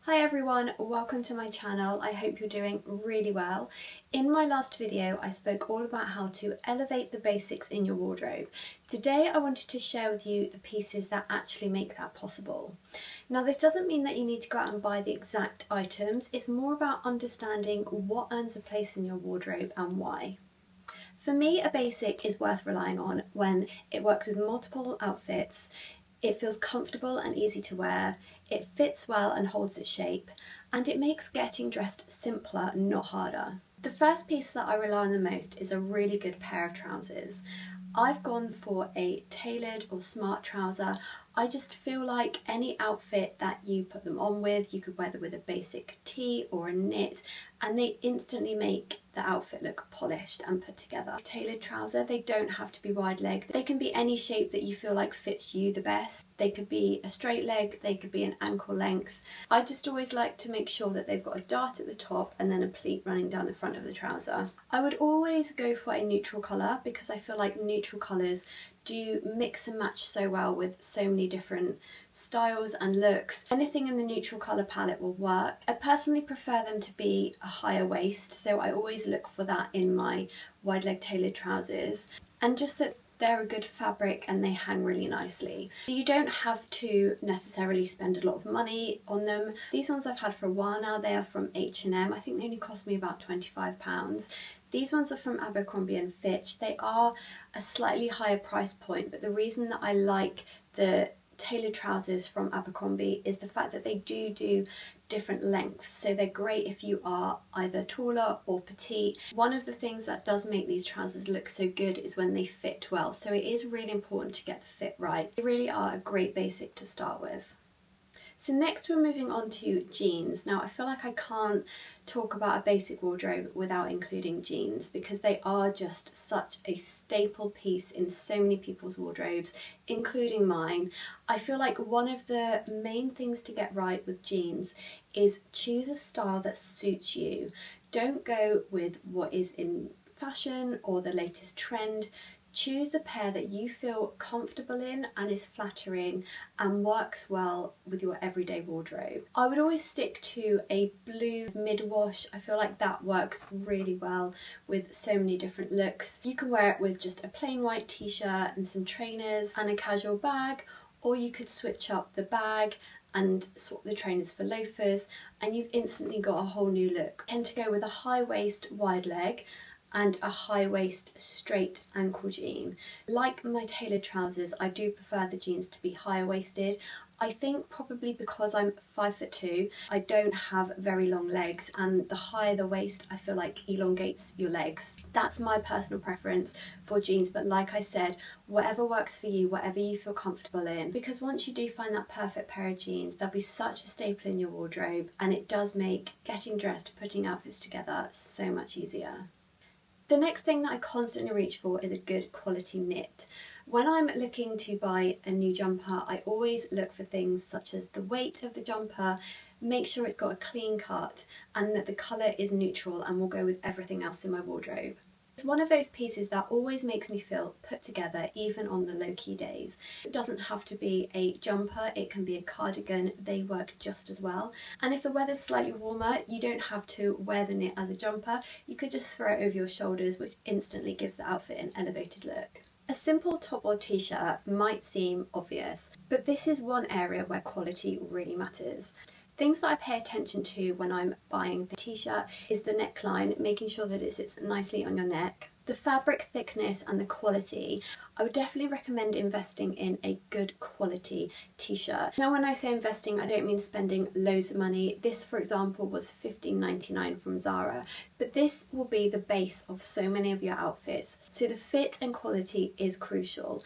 Hi everyone, welcome to my channel. I hope you're doing really well. In my last video I spoke all about how to elevate the basics in your wardrobe. Today I wanted to share with you the pieces that actually make that possible. Now this doesn't mean that you need to go out and buy the exact items, it's more about understanding what earns a place in your wardrobe and why. For me, a basic is worth relying on when it works with multiple outfits, it feels comfortable and easy to wear, it fits well and holds its shape, and it makes getting dressed simpler, not harder. The first piece that I rely on the most is a really good pair of trousers. I've gone for a tailored or smart trouser. I just feel like any outfit that you put them on with, you could wear them with a basic tee or a knit, and they instantly make the outfit look polished and put together. A tailored trouser, they don't have to be wide leg. They can be any shape that you feel like fits you the best. They could be a straight leg, they could be an ankle length. I just always like to make sure that they've got a dart at the top and then a pleat running down the front of the trouser. I would always go for a neutral colour because I feel like neutral colours do mix and match so well with so many different styles and looks. Anything in the neutral colour palette will work. I personally prefer them to be a higher waist, so I always look for that in my wide leg tailored trousers, and just that they're a good fabric and they hang really nicely. You don't have to necessarily spend a lot of money on them. These ones I've had for a while now. They are from H&M. I think they only cost me about £25. These ones are from Abercrombie and Fitch. They are a slightly higher price point, but the reason that I like the tailored trousers from Abercrombie is the fact that they do different lengths, so they're great if you are either taller or petite. One of the things that does make these trousers look so good is when they fit well, so it is really important to get the fit right. They really are a great basic to start with. So next we're moving on to jeans. Now I feel like I can't talk about a basic wardrobe without including jeans because they are just such a staple piece in so many people's wardrobes, including mine. I feel like one of the main things to get right with jeans is choose a style that suits you. Don't go with what is in fashion or the latest trend. Choose the pair that you feel comfortable in and is flattering and works well with your everyday wardrobe. I would always stick to a blue mid-wash. I feel like that works really well with so many different looks. You can wear it with just a plain white t-shirt and some trainers and a casual bag, or you could switch up the bag and swap the trainers for loafers and you've instantly got a whole new look. I tend to go with a high waist wide leg and a high waist straight ankle jean. Like my tailored trousers, I do prefer the jeans to be higher waisted. I think probably because I'm 5'2", I don't have very long legs, and the higher the waist I feel like elongates your legs. That's my personal preference for jeans, but like I said, whatever works for you, whatever you feel comfortable in, because once you do find that perfect pair of jeans, they'll be such a staple in your wardrobe, and it does make getting dressed, putting outfits together so much easier. The next thing that I constantly reach for is a good quality knit. When I'm looking to buy a new jumper, I always look for things such as the weight of the jumper, make sure it's got a clean cut, and that the colour is neutral and will go with everything else in my wardrobe. It's one of those pieces that always makes me feel put together even on the low-key days. It doesn't have to be a jumper, it can be a cardigan, they work just as well. And if the weather's slightly warmer, you don't have to wear the knit as a jumper, you could just throw it over your shoulders, which instantly gives the outfit an elevated look. A simple top or t-shirt might seem obvious, but this is one area where quality really matters. Things that I pay attention to when I'm buying the t-shirt is the neckline, making sure that it sits nicely on your neck, the fabric thickness and the quality. I would definitely recommend investing in a good quality t-shirt. Now when I say investing, I don't mean spending loads of money. This for example was $15.99 from Zara, but this will be the base of so many of your outfits, so the fit and quality is crucial.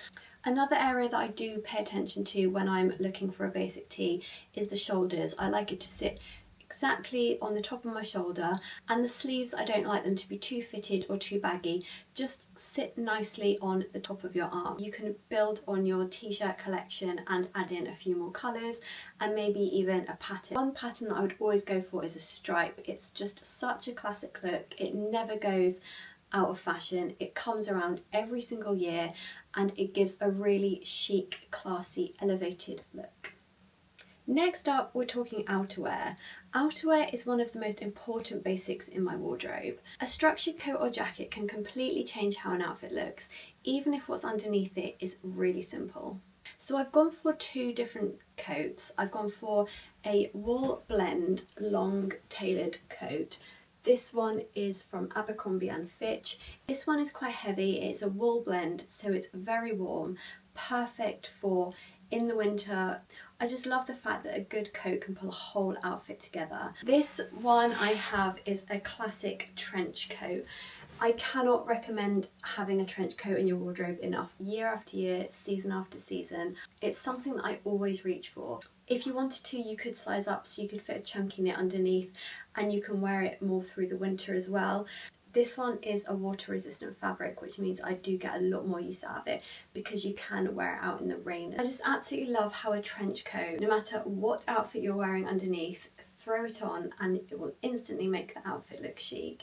Another area that I do pay attention to when I'm looking for a basic tee is the shoulders. I like it to sit exactly on the top of my shoulder, and the sleeves I don't like them to be too fitted or too baggy. Just sit nicely on the top of your arm. You can build on your t-shirt collection and add in a few more colours and maybe even a pattern. One pattern that I would always go for is a stripe. It's just such a classic look. It never goes out of fashion. It comes around every single year and it gives a really chic, classy, elevated look. Next up, we're talking outerwear. Outerwear is one of the most important basics in my wardrobe. A structured coat or jacket can completely change how an outfit looks, even if what's underneath it is really simple. So I've gone for two different coats. I've gone for a wool blend long tailored coat. This one is from Abercrombie and Fitch. This one is quite heavy, it's a wool blend, so it's very warm, perfect for in the winter. I just love the fact that a good coat can pull a whole outfit together. This one I have is a classic trench coat. I cannot recommend having a trench coat in your wardrobe enough. Year after year, season after season, it's something that I always reach for. If you wanted to, you could size up so you could fit a chunky knit underneath, and you can wear it more through the winter as well. This one is a water resistant fabric, which means I do get a lot more use out of it because you can wear it out in the rain. I just absolutely love how a trench coat, no matter what outfit you're wearing underneath, throw it on and it will instantly make the outfit look chic.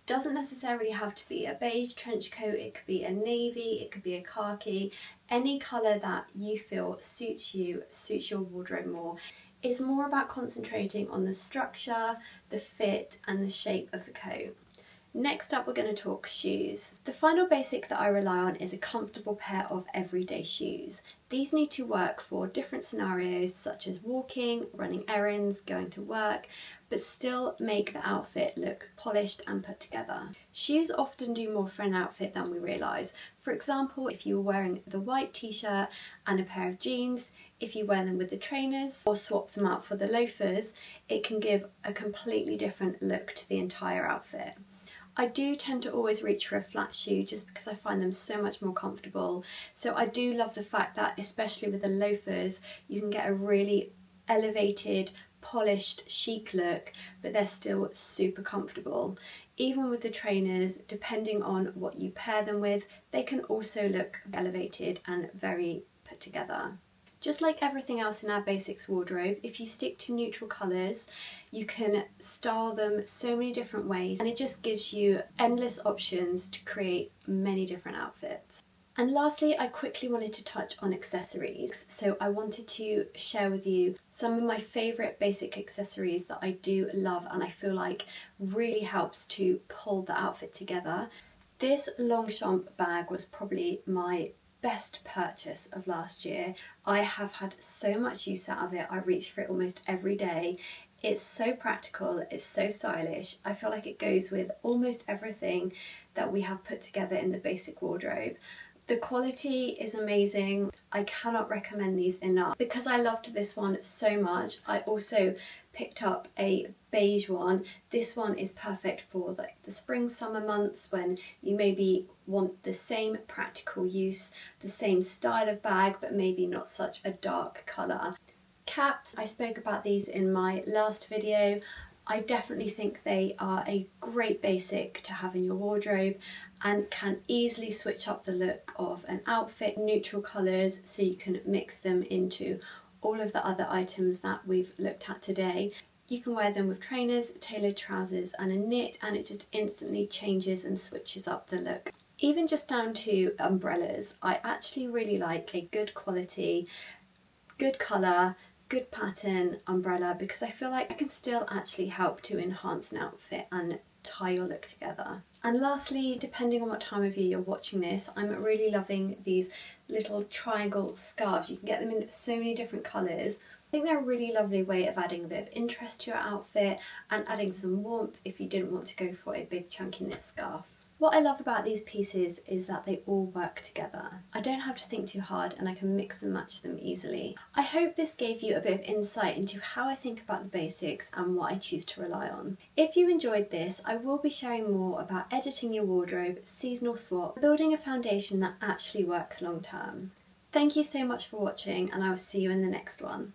Doesn't necessarily have to be a beige trench coat, it could be a navy, it could be a khaki, any colour that you feel suits you, suits your wardrobe more. It's more about concentrating on the structure, the fit and the shape of the coat. Next up, we're going to talk shoes. The final basic that I rely on is a comfortable pair of everyday shoes. These need to work for different scenarios such as walking, running errands, going to work, but still make the outfit look polished and put together. Shoes often do more for an outfit than we realise. For example, if you were wearing the white t-shirt and a pair of jeans, if you wear them with the trainers or swap them out for the loafers, it can give a completely different look to the entire outfit. I do tend to always reach for a flat shoe just because I find them so much more comfortable. So I do love the fact that, especially with the loafers, you can get a really elevated, polished, chic look, but they're still super comfortable. Even with the trainers, depending on what you pair them with, they can also look elevated and very put together. Just like everything else in our basics wardrobe, if you stick to neutral colours, you can style them so many different ways, and it just gives you endless options to create many different outfits. And lastly, I quickly wanted to touch on accessories. So I wanted to share with you some of my favourite basic accessories that I do love and I feel like really helps to pull the outfit together. This Longchamp bag was probably my best purchase of last year. I have had so much use out of it. I reach for it almost every day. It's so practical, it's so stylish. I feel like it goes with almost everything that we have put together in the basic wardrobe. The quality is amazing. I cannot recommend these enough. Because I loved this one so much, I also picked up a beige one. This one is perfect for the spring summer months when you maybe want the same practical use, the same style of bag, but maybe not such a dark colour. Caps, I spoke about these in my last video. I definitely think they are a great basic to have in your wardrobe and can easily switch up the look of an outfit. Neutral colours so you can mix them into all of the other items that we've looked at today. You can wear them with trainers, tailored trousers and a knit, and it just instantly changes and switches up the look. Even just down to umbrellas, I actually really like a good quality, good colour, good pattern umbrella because I feel like I can still actually help to enhance an outfit and tie your look together. And lastly, depending on what time of year you're watching this, I'm really loving these little triangle scarves. You can get them in so many different colours. I think they're a really lovely way of adding a bit of interest to your outfit and adding some warmth if you didn't want to go for a big chunky knit scarf. What I love about these pieces is that they all work together. I don't have to think too hard and I can mix and match them easily. I hope this gave you a bit of insight into how I think about the basics and what I choose to rely on. If you enjoyed this, I will be sharing more about editing your wardrobe, seasonal swap, building a foundation that actually works long term. Thank you so much for watching and I will see you in the next one.